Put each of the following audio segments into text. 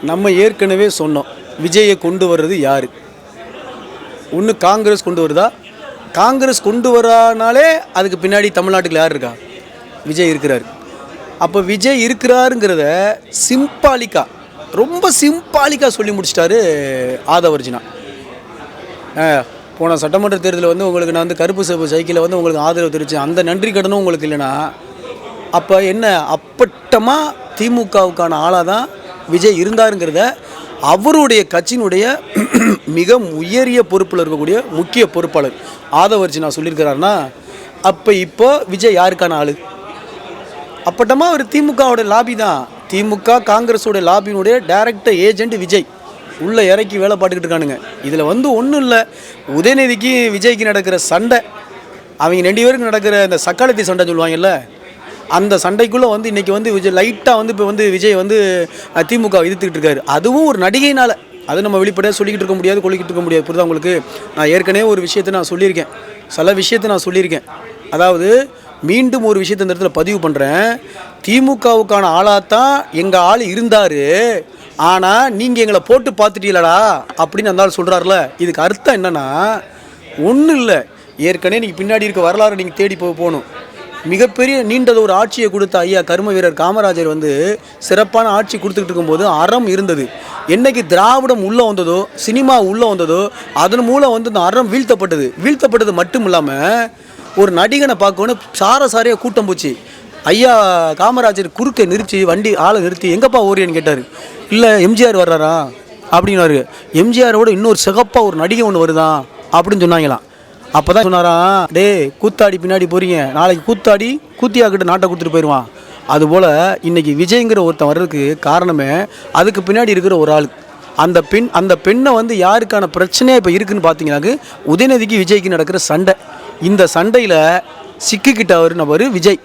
நம்ம ஏற்கனவே சொன்னோம், விஜயை கொண்டு வர்றது யார்? ஒன்று காங்கிரஸ் கொண்டு வருதா? காங்கிரஸ் கொண்டு வரானாலே அதுக்கு பின்னாடி தமிழ்நாட்டுக்கு யார் இருக்கா? விஜய் இருக்கிறார். அப்போ விஜய் இருக்கிறாருங்கிறத சிம்பாலிக்காக, ரொம்ப சிம்பாலிக்காக சொல்லி முடிச்சிட்டாரு ஆதவர்ஜினா. போன சட்டமன்ற தேர்தலில் வந்து உங்களுக்கு நான் வந்து கருப்பு சிவப்பு சைக்கிளில் வந்து உங்களுக்கு ஆதரவு தெரிவித்தேன், அந்த நன்றி கடனும் உங்களுக்கு இல்லைன்னா அப்போ என்ன? அப்பட்டமாக திமுகவுக்கான ஆளாக தான் விஜய் இருந்தாருங்கிறத அவருடைய கட்சியினுடைய மிக உயரிய பொறுப்பில் இருக்கக்கூடிய முக்கிய பொறுப்பாளர் ஆதவர்ஜினா சொல்லியிருக்கிறாருன்னா, அப்போ இப்போ விஜய் யாருக்கான ஆள்? அப்பட்டமாக அவர் திமுகவோட லாபி தான். திமுக காங்கிரஸோட லாபியினுடைய டைரக்டர் ஏஜென்ட் விஜய் உள்ளே இறக்கி வேலை பார்த்துக்கிட்டு இருக்கானுங்க. இதில் வந்து ஒன்றும் இல்லை, உதயநிதிக்கு விஜய்க்கு நடக்கிற சண்டை, அவங்க 2 பேருக்கு நடக்கிற இந்த சக்காலத்தி சண்டை சொல்லுவாங்கல்ல, அந்த சண்டைக்குள்ளே வந்து இன்றைக்கி வந்து விஜய் லைட்டாக வந்து இப்போ வந்து விஜய் வந்து திமுக எதிர்த்துக்கிட்டு இருக்காரு. அதுவும் ஒரு நடிகையினால். அது நம்ம வெளிப்படையாக சொல்லிக்கிட்டு இருக்க முடியாது, கொள்ளிக்கிட்டு இருக்க முடியாது. புரியுதா உங்களுக்கு? நான் ஏற்கனவே ஒரு விஷயத்தை நான் சொல்லியிருக்கேன், சில விஷயத்தை நான் சொல்லியிருக்கேன். அதாவது மீண்டும் ஒரு விஷயத்தை இந்த இடத்துல பதிவு பண்ணுறேன். திமுகவுக்கான ஆளாகத்தான் எங்கள் ஆள் இருந்தார், ஆனால் நீங்கள் எங்களை போட்டு பார்த்துட்டீங்களடா அப்படின்னு அந்த ஆள் சொல்கிறார்ல. இதுக்கு அர்த்தம் என்னென்னா, ஒன்றும் இல்லை, ஏற்கனவே நீங்கள் பின்னாடி இருக்க வரலாறு நீங்கள் தேடி போகணும். மிகப்பெரிய நீண்டது ஒரு ஆட்சியை கொடுத்த ஐயா கர்ம வீரர் காமராஜர் வந்து சிறப்பான ஆட்சி கொடுத்துக்கிட்டு இருக்கும்போது அறம் இருந்தது. என்றைக்கு திராவிடம் உள்ளே வந்ததோ, சினிமா உள்ளே வந்ததோ, அதன் மூலம் வந்து இந்த அறம் வீழ்த்தப்பட்டது மட்டும் இல்லாமல் ஒரு நடிகனை பார்க்கணும் சாரையாக கூட்டம் போச்சு. ஐயா காமராஜர் குறுக்கை நிறுத்தி வண்டி ஆளை நிறுத்தி எங்கப்பா ஓரியன்னு கேட்டார். இல்லை எம்ஜிஆர் வர்றாரா அப்படின்னாரு. எம்ஜிஆரோட இன்னொரு சிகப்பாக ஒரு நடிகை ஒன்று வருதான் அப்படின்னு சொன்னாங்களாம். அப்போ தான் சொன்னாராம், டே கூத்தாடி பின்னாடி போகிறீங்க, நாளைக்கு கூத்தாடி கூத்தியாக்கிட்ட நாட்டை கொடுத்துட்டு போயிடுவான். அதுபோல் இன்றைக்கி விஜய்ங்கிற ஒருத்தன் வர்றதுக்கு காரணமே அதுக்கு பின்னாடி இருக்கிற ஒரு ஆள். அந்த பெண்ணை வந்து யாருக்கான பிரச்சனையாக இப்போ இருக்குதுன்னு பார்த்தீங்கன்னாக்கு உதயநிதிக்கு விஜய்க்கு நடக்கிற சண்டை. இந்த சண்டையில் சிக்கிக்கிட்டவர் நபர் விஜய்.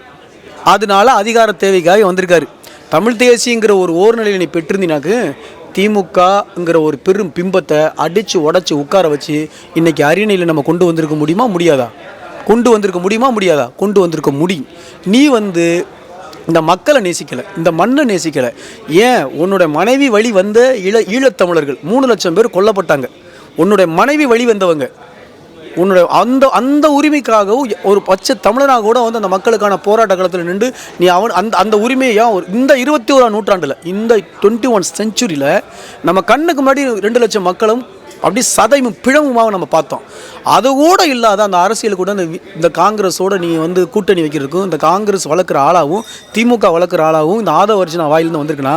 அதனால அதிகார தேவைக்காக வந்திருக்காரு. தமிழ் தேசியங்கிற ஒரு ஓர்நிலையை நீ பெற்றிருந்தீனாக்கு திமுகங்கிற ஒரு பெரும் பிம்பத்தை அடித்து உடச்சி உட்கார வச்சு இன்றைக்கி அரியணையில் நம்ம கொண்டு வந்திருக்க முடியுமா முடியாதா? கொண்டு வந்திருக்க முடியும். நீ வந்து இந்த மக்களை நேசிக்கலை, இந்த மண்ணை நேசிக்கலை. ஏன்? உன்னோட மனைவி வழி வந்த ஈழத்தமிழர்கள் 3 லட்சம் பேர் கொல்லப்பட்டாங்க. உன்னுடைய மனைவி வழி வந்தவங்க. உன்னுடைய அந்த உரிமைக்காகவும் ஒரு பச்சை தமிழனாக கூட வந்து அந்த மக்களுக்கான போராட்ட காலத்தில் நின்று நீ அந்த உரிமையை இந்த 21ஆம் நூற்றாண்டில், இந்த 21 செஞ்சுரியில் நம்ம கண்ணுக்கு முன்னாடி 2 லட்சம் மக்களும் அப்படி சதையும் பிழவுமாக நம்ம பார்த்தோம். அது கூட இல்லாத அந்த அரசியல் கூட இந்த காங்கிரஸோடு நீ வந்து கூட்டணி வைக்கிறதுக்கும், இந்த காங்கிரஸ் வளர்க்குற ஆளாகவும் திமுக வளர்க்குற ஆளாகவும் இந்த ஆதவர்ஜினா வாயிலிருந்து வந்திருக்குன்னா,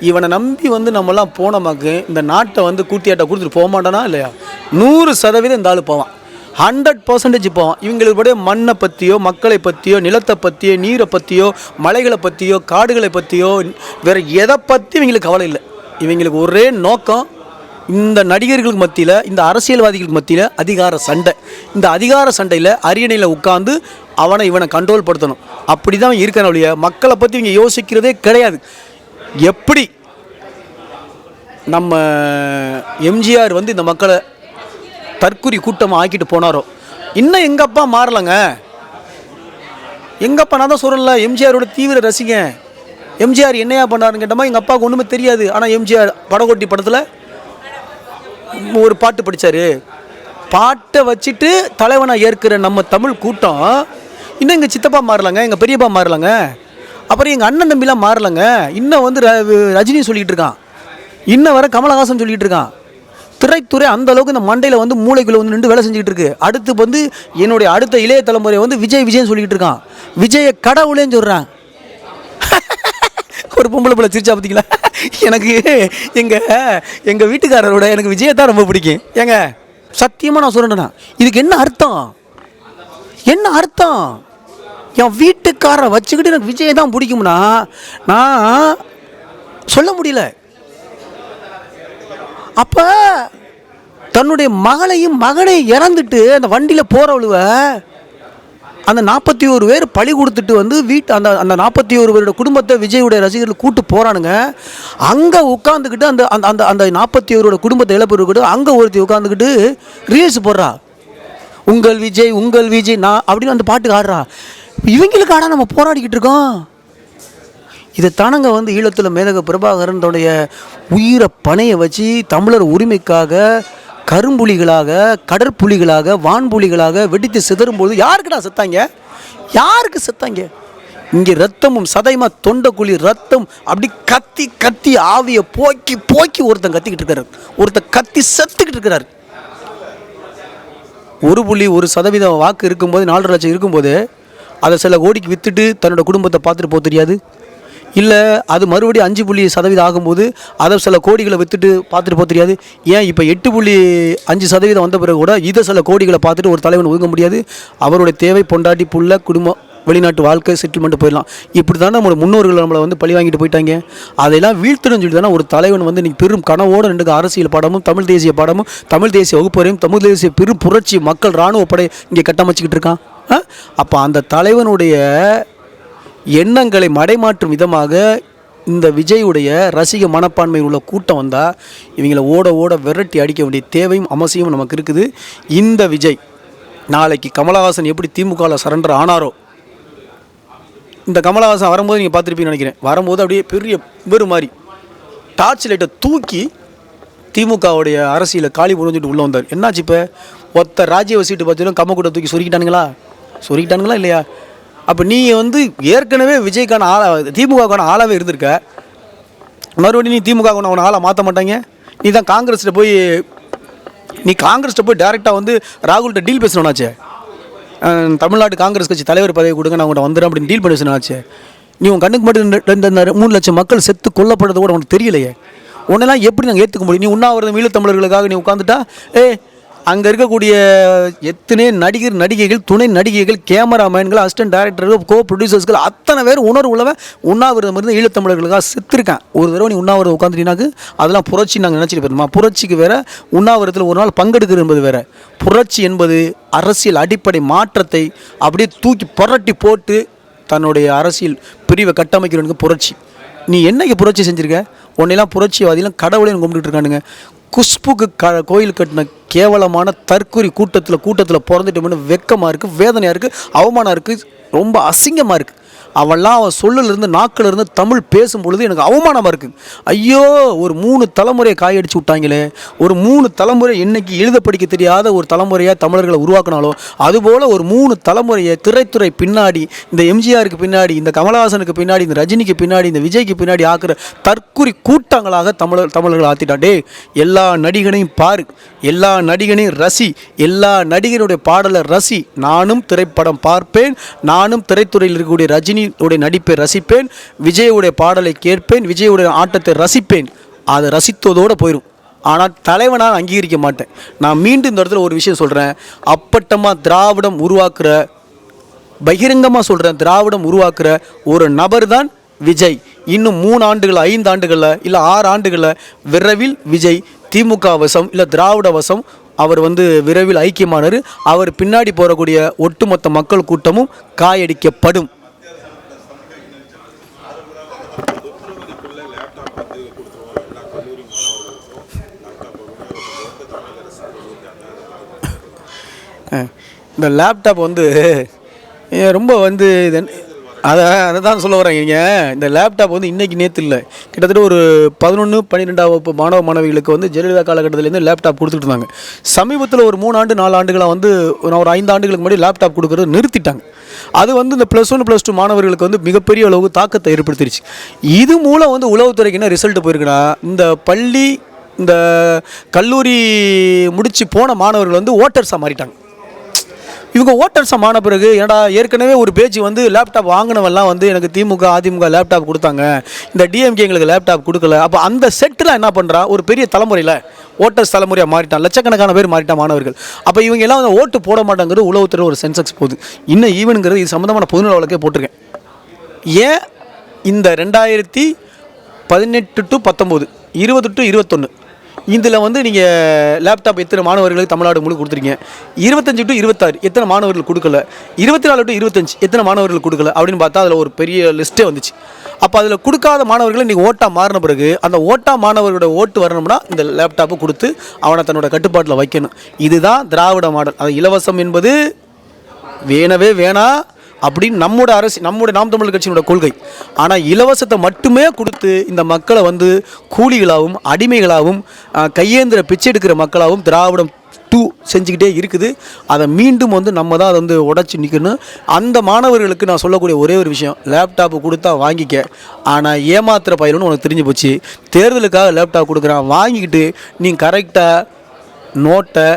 இவனை நம்பி வந்து நம்மலாம் போனமாக்கு இந்த நாட்டை வந்து கூட்டியாட்ட கொடுத்துட்டு போக மாட்டானா இல்லையா? 100% இந்த ஆள் போவான், 100% போவான். இவங்களுடைய மண்ணை பற்றியோ, மக்களை பற்றியோ, நிலத்தை பற்றியோ, நீரை பற்றியோ, மலைகளை பற்றியோ, காடுகளை பற்றியோ, வேறு எதை பற்றி இவங்களுக்கு கவலை இல்லை. இவங்களுக்கு ஒரே நோக்கம், இந்த நடிகர்களுக்கு மத்தியில், இந்த அரசியல்வாதிகளுக்கு மத்தியில் அதிகார சண்டை. இந்த அதிகார சண்டையில் அரியணையில் உட்காந்து இவனை கண்ட்ரோல் படுத்தணும். அப்படி தான் இருக்கிற ஒழிய மக்களை பற்றி இவங்க யோசிக்கிறதே கிடையாது. எப்படி நம்ம எம்ஜிஆர் வந்து இந்த மக்களை தற்குறி கூட்டமாக ஆக்கிட்டு போனாரோ, இன்னும் எங்கள் அப்பா மாறலைங்க. எங்கள் அப்பா, நான் தான் சொல்லல, எம்ஜிஆரோட தீவிர ரசிகன். எம்ஜிஆர் என்னையா பண்ணாருன்னு கேட்டோமா, எங்கள் அப்பாவுக்கு ஒன்றுமே தெரியாது. ஆனால் எம்ஜிஆர் படகோட்டி படத்தில் ஒரு பாட்டு படித்தார். பாட்டை வச்சுட்டு தலைவனாக ஏற்கிற நம்ம தமிழ் கூட்டம் இன்னும் எங்கள் சித்தப்பா மாறலைங்க, எங்கள் பெரியப்பா மாறலைங்க, அப்புறம் எங்கள் அண்ணன் தம்பிலாம் மாறலைங்க. இன்னும் வந்து ரஜினி சொல்லிகிட்டு இருக்கான், இன்னும் வர கமலஹாசன் சொல்லிகிட்டு இருக்கான். திரைத்துறை அந்த அளவுக்கு இந்த மண்டையில் வந்து மூளைக்குள்ளே வந்து நின்று வேலை செஞ்சுக்கிட்டு இருக்கு. அடுத்து வந்து என்னுடைய அடுத்த இளைய தலைமுறை வந்து விஜய்னு சொல்லிக்கிட்டு இருக்கான். விஜயை கடவுளேன்னு சொல்கிறான். ஒரு பொம்பளை பிள்ளை சிரிச்சா பார்த்தீங்களா? எனக்கு எங்கள் வீட்டுக்காரரோட எனக்கு விஜயை தான் ரொம்ப பிடிக்கும். ஏங்க சத்தியமாக நான் சொல்கிறேன்னா, இதுக்கு என்ன அர்த்தம்? என் வீட்டுக்காரரை வச்சுக்கிட்டு எனக்கு விஜயை தான் பிடிக்கும்னா நான் சொல்ல முடியல. அப்போ தன்னுடைய மகனை இறந்துட்டு அந்த வண்டியில் போகிறவளுவ அந்த 41 பேர் பழி கொடுத்துட்டு வந்து அந்த 41 பேரோட குடும்பத்தை விஜயுடைய ரசிகர்கள் கூட்டு போகிறானுங்க. அங்கே உட்காந்துக்கிட்டு அந்த 41 குடும்பத்தை இழப்பு அங்கே ஒருத்தி உட்காந்துக்கிட்டு ரீல்ஸ் போடுறா. உங்கள் விஜய் நான் அப்படின்னு அந்த பாட்டுக்கு ஆடுறா. இவங்களுக்கு ஆடா நம்ம போராடிக்கிட்டு இருக்கோம். இதை தானங்க வந்து ஈழத்தில் மேதக பிரபாகரனுடைய உயிரை பணையை வச்சு தமிழர் உரிமைக்காக கரும்புலிகளாக கடற்புலிகளாக வான்புலிகளாக வெடித்து சிதறும்போது யாருக்குடா செத்தாங்க? யாருக்கு செத்தாங்க? இங்கே ரத்தமும் சதைமா தொண்டைக்குழி ரத்தம் அப்படி கத்தி கத்தி ஆவியை போக்கி போக்கி ஒருத்தன் கத்திக்கிட்டு இருக்கிறார், ஒருத்தன் கத்தி செத்துக்கிட்டு இருக்கிறார். 1% வாக்கு இருக்கும்போது 4 லட்சம் இருக்கும்போது அதை சில கோடிக்கு விற்றுட்டு தன்னோட குடும்பத்தை பார்த்துட்டு போக தெரியாது? இல்லை அது மறுபடியும் 5% ஆகும்போது அதை சில கோடிகளை விற்றுட்டு பார்த்துட்டு போக தெரியாது? ஏன் இப்போ 8.5% வந்த பிறகு கூட இதை சில கோடிகளை பார்த்துட்டு ஒரு தலைவன் ஒதுங்க முடியாது? அவருடைய தேவை பொண்டாட்டி புள்ள குடும்பம் வெளிநாட்டு வாழ்க்கை செட்டில்மெண்ட் போயிடலாம். இப்படி தானே நம்மளோட முன்னோர்கள் நம்மளை வந்து பழி வாங்கிட்டு போயிட்டாங்க. அதெல்லாம் வீழ்த்தணும்னு சொல்லி தானே ஒரு தலைவன் வந்து இன்றைக்கி பெரும் கனவோடு 2 அரசியல் பாடமும் தமிழ் தேசிய பாடமும் தமிழ் தேசிய வகுப்பறையும் தமிழ் தேசிய பெரும் புரட்சி மக்கள் இராணுவ படை இங்கே கட்டமைச்சிக்கிட்டு இருக்கான். அப்போ அந்த தலைவனுடைய எண்ணங்களை மடைமாற்றும் விதமாக இந்த விஜயுடைய ரசிக மனப்பான்மை உள்ள கூட்டம் வந்தால் இவங்களை ஓட ஓட விரட்டி அடிக்க வேண்டிய தேவையும் அவசியமும் நமக்கு இருக்குது. இந்த விஜய் நாளைக்கு கமலஹாசன் எப்படி திமுகவில் சரண்டர் ஆனாரோ, இந்த கமலஹாசன் வரும்போது நீங்கள் பார்த்துருப்பீங்கன்னு நினைக்கிறேன், வரும்போது அப்படியே பெரிய வெறு மாதிரி டார்ச் லைட்டை தூக்கி திமுகவுடைய அரசியலை காலி புரிஞ்சுட்டு உள்ளே வந்தார். என்னாச்சு இப்போ? ஒத்த ராஜ்ய சீட்டு பார்த்தாலும் கம்மக்கூட்ட தூக்கி சொருக்கிட்டானுங்களா இல்லையா? அப்போ நீங்கள் வந்து ஏற்கனவே விஜய்க்கான திமுகவுக்கான ஆளாகவே இருந்திருக்க, மறுபடியும் நீ திமுக அவனை ஆளாக மாற்ற மாட்டாங்க. நீ தான் காங்கிரஸ்கிட்ட போய் டேரெக்டாக வந்து ராகுல்கிட்ட டீல் பேசணும்னாச்சே, தமிழ்நாடு காங்கிரஸ் கட்சி தலைவர் பதவி கொடுங்க நான் உங்கள்கிட்ட வந்துடுறேன் அப்படின்னு டீல் பேசணும்னாச்சே. நீ உன் கண்ணுக்கு மட்டும் 3 லட்சம் மக்கள் செத்து கொல்லப்படுறது கூட உனக்கு தெரியலையே. உன்னெல்லாம் எப்படி நாங்கள் ஏற்றுக்க முடியும்? நீ உண்ணாவிரதம் ஈழத்தமிழர்களுக்காக நீ உட்காந்துட்டா அங்கே இருக்கக்கூடிய எத்தனை நடிகைகள் துணை நடிகைகள் கேமராமேன்கள் அசிஸ்டன்ட் டைரக்டர்கள் கோ ப்ரொடியூசர்ஸ்கள் அத்தனை பேர் உணர்வு உள்ளவன் உண்ணாவிரதம் இருந்து ஈழத்தமிழர்களுக்காக செத்துருக்கேன். ஒரு தடவை நீ உண்ணாவிரதம் உட்காந்துட்டீங்கன்னாக்கு அதெல்லாம் புரட்சி நாங்கள் நினச்சிட்டு போயிருமா? புரட்சிக்கு வேறு உண்ணாவிரதத்தில் ஒரு நாள் பங்கெடுக்கிறது என்பது வேறு. புரட்சி என்பது அரசியல் அடிப்படை மாற்றத்தை அப்படியே தூக்கி புரட்டி போட்டு தன்னுடைய அரசியல் பிரிவை கட்டமைக்கிறவனுக்கு புரட்சி. நீ என்னைக்கு புரட்சி செஞ்சுருக்க? உன்னையெல்லாம் புரட்சிவாதிலாம் கடவுளையும் கும்பிட்டுட்டு இருக்கானுங்க. குஷ்புக்கு கோயில் கட்டின கேவலமான தற்கொலை கூட்டத்தில் பிறந்துட்டோம்னு வெக்கமாக இருக்குது, வேதனையாக இருக்குது, அவமானம் இருக்குது, ரொம்ப அசிங்கமாக இருக்குது. அவன் சொல்லிலிருந்து நாக்கிலிருந்து தமிழ் பேசும்பொழுது எனக்கு அவமானமாக இருக்குது. ஐயோ, ஒரு 3 தலைமுறையை காயடிச்சு விட்டாங்களே, ஒரு 3 தலைமுறை என்னைக்கு எழுத படிக்க தெரியாத ஒரு தலைமுறையாக தமிழர்களை உருவாக்கினாலும் அதுபோல் ஒரு 3 தலைமுறையை திரைத்துறை பின்னாடி, இந்த எம்ஜிஆருக்கு பின்னாடி, இந்த கமலஹாசனுக்கு பின்னாடி, இந்த ரஜினிக்கு பின்னாடி, இந்த விஜய்க்கு பின்னாடி ஆக்குற தற்குறி கூட்டங்களாக தமிழர்கள் ஆற்றிட்டாண்டே. எல்லா நடிகனையும் பாரு, எல்லா நடிகனையும் ரசி, எல்லா நடிகனுடைய பாடலை ரசி. நானும் திரைப்படம் பார்ப்பேன், நானும் திரைத்துறையில் இருக்கக்கூடிய ரஜினி உடைய நடிப்பை ரசிப்பேன், விஜயுடைய பாடலை கேட்பேன், விஜயுடைய ஆட்டத்தை ரசிப்பேன். அதை ரசித்ததோடு போயிடும். ஆனால் தலைவனாக அங்கீகரிக்க மாட்டேன். நான் மீண்டும் இந்த இடத்துல ஒரு விஷயம் சொல்கிறேன். அப்பட்டமாக திராவிடம் உருவாக்குற, பகிரங்கமாக சொல்கிறேன், திராவிடம் உருவாக்குற ஒரு நபர் தான் விஜய். இன்னும் 3 ஆண்டுகள் 5 ஆண்டுகளில் இல்லை 6 ஆண்டுகளில் விரைவில் விஜய் திமுக வசம் இல்லை திராவிட வசம் அவர் வந்து விரைவில் ஐக்கியமானார். அவர் பின்னாடி போகக்கூடிய ஒட்டுமொத்த மக்கள் கூட்டமும் காயடிக்கப்படும். இந்த லேப்டாப் வந்து ரொம்ப வந்து அதை தான் சொல்ல வரேங்க. இந்த லேப்டாப் வந்து இன்றைக்கி நேற்று இல்லை, கிட்டத்தட்ட ஒரு 11, 12ஆம் வகுப்பு மாணவிகளுக்கு வந்து ஜெயலலிதா காலகட்டத்திலேருந்து லேப்டாப் கொடுத்துட்டு இருந்தாங்க. சமீபத்தில் ஒரு 3 ஆண்டு 4 ஆண்டுகளாக வந்து ஒரு 5 ஆண்டுகளுக்கு முன்னாடி லேப்டாப் கொடுக்குறது நிறுத்திட்டாங்க. அது வந்து இந்த +1 +2 மாணவர்களுக்கு வந்து மிகப்பெரிய அளவுக்கு தாக்கத்தை ஏற்படுத்திடுச்சு. இது மூலம் வந்து உளவுத்துறைக்கு என்ன ரிசல்ட் போயிருக்குன்னா, இந்த பள்ளி இந்த கல்லூரி முடித்து போன மாணவர்கள் வந்து ஓட்டர்ஸாக மாறிட்டாங்க. இவங்க ஓட்டர்ஸாக மாறின பிறகு ஏன்னா ஏற்கனவே ஒரு பேச்சு வந்து லேப்டாப் வாங்கினவெல்லாம் வந்து எனக்கு திமுக அதிமுக லேப்டாப் கொடுத்தாங்க, இந்த டிஎம்கே எங்களுக்கு லேப்டாப் கொடுக்கல. அப்போ அந்த செட்டில் என்ன பண்ணுறா, ஒரு பெரிய தலைமுறையில் ஓட்டர்ஸ் தலைமுறையாக மாறிட்டான், லட்சக்கணக்கான பேர் மாறிட்டான் மாணவர்கள். அப்போ இவங்க எல்லாம் வந்து ஓட்டு போட மாட்டாங்கிறது உளவுத்துறை ஒரு சென்செக்ஸ் போகுது. இன்னும் ஈவனுங்கிறது இது சம்மந்தமான பொதுநல வழக்கே போட்டிருக்கேன். ஏன் இந்த 2018 to 19, 20 to 21 இதில் வந்து நீங்கள் லேப்டாப் எத்தனை மாணவர்களுக்கு தமிழ்நாடு முழு கொடுத்துருக்கீங்க? 25 to 26 எத்தனை மாணவர்கள் கொடுக்கல? 24 to 25 எத்தனை மாணவர்கள் கொடுக்கல அப்படின்னு பார்த்தா அதில் ஒரு பெரிய லிஸ்ட்டே வந்துச்சு. அப்போ அதில் கொடுக்காத மாணவர்களை நீங்கள் ஓட்டாக மாறின பிறகு அந்த ஓட்டா மாணவர்களோட ஓட்டு வரணும்னா இந்த லேப்டாப்பை கொடுத்து அவனை தன்னோட கட்டுப்பாட்டில் வைக்கணும். இதுதான் திராவிட மாடல். அது இலவசம் என்பது வேணவே வேணாம், அப்படின்னு நம்முடைய நாம் தமிழர் கட்சியினோட கொள்கை. ஆனால் இலவசத்தை மட்டுமே கொடுத்து இந்த மக்களை வந்து கூலிகளாகவும் அடிமைகளாகவும் கையேந்திர பிச்சை எடுக்கிற மக்களாகவும் திராவிடம் செஞ்சுக்கிட்டே இருக்குது. அதை மீண்டும் வந்து நம்ம தான் அதை வந்து உடச்சி நிற்கணும். அந்த மாணவர்களுக்கு நான் சொல்லக்கூடிய ஒரே ஒரு விஷயம், லேப்டாப்பு கொடுத்தா வாங்கிக்க, ஆனால் ஏமாத்துகிற பயிலுன்னு உனக்கு தெரிஞ்சு போச்சு. தேர்தலுக்காக லேப்டாப் கொடுக்குறான், வாங்கிக்கிட்டு நீ கரெக்டாக நோட்டை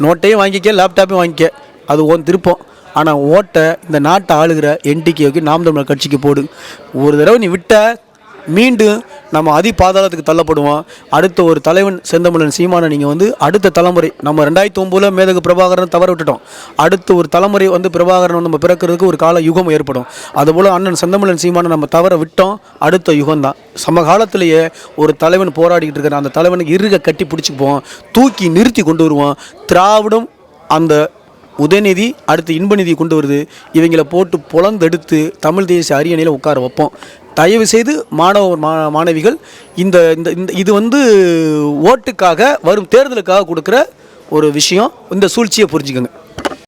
நோட்டையும் வாங்கிக்க, லேப்டாப்பையும் வாங்கிக்க, அது உன் திருப்பம். ஆனால் ஓட்டை இந்த நாட்டை ஆளுகிற என்டிகேவுக்கு நாம் தமிழர் கட்சிக்கு போடு. ஒரு தடவை நீ விட்ட மீண்டும் நம்ம பாதாளத்துக்கு தள்ளப்படுவோம். அடுத்த ஒரு தலைவன் செந்தமிழன் சீமானை நீங்கள் வந்து அடுத்த தலைமுறை, நம்ம 2009 மேதகு பிரபாகரன் தவற விட்டுட்டோம், அடுத்த ஒரு தலைமுறை வந்து பிரபாகரன் நம்ம பிறக்கிறதுக்கு ஒரு கால யுகம் ஏற்படும். அதுபோல் அண்ணன் செந்தமிழன் சீமானை நம்ம தவற விட்டோம், அடுத்த யுகம் தான். சமகாலத்திலேயே ஒரு தலைவன் போராடிக்கிட்டு இருக்கிற அந்த தலைவனுக்கு இறுக கட்டி பிடிச்சிக்குவோம், தூக்கி நிறுத்தி கொண்டு வருவோம். திராவிடம் அந்த உதயநிதி அடுத்து இன்பநிதி கொண்டு வருது, இவங்களை போட்டு பொழந்தெடுத்து தமிழ் தேசிய அரியணையில் உட்கார வைப்போம். தயவு செய்து மாணவிகள் இந்த இது வந்து ஓட்டுக்காக வரும் தேர்தலுக்காக கொடுக்குற ஒரு விஷயம். இந்த சூழ்ச்சியை புரிஞ்சுக்கோங்க.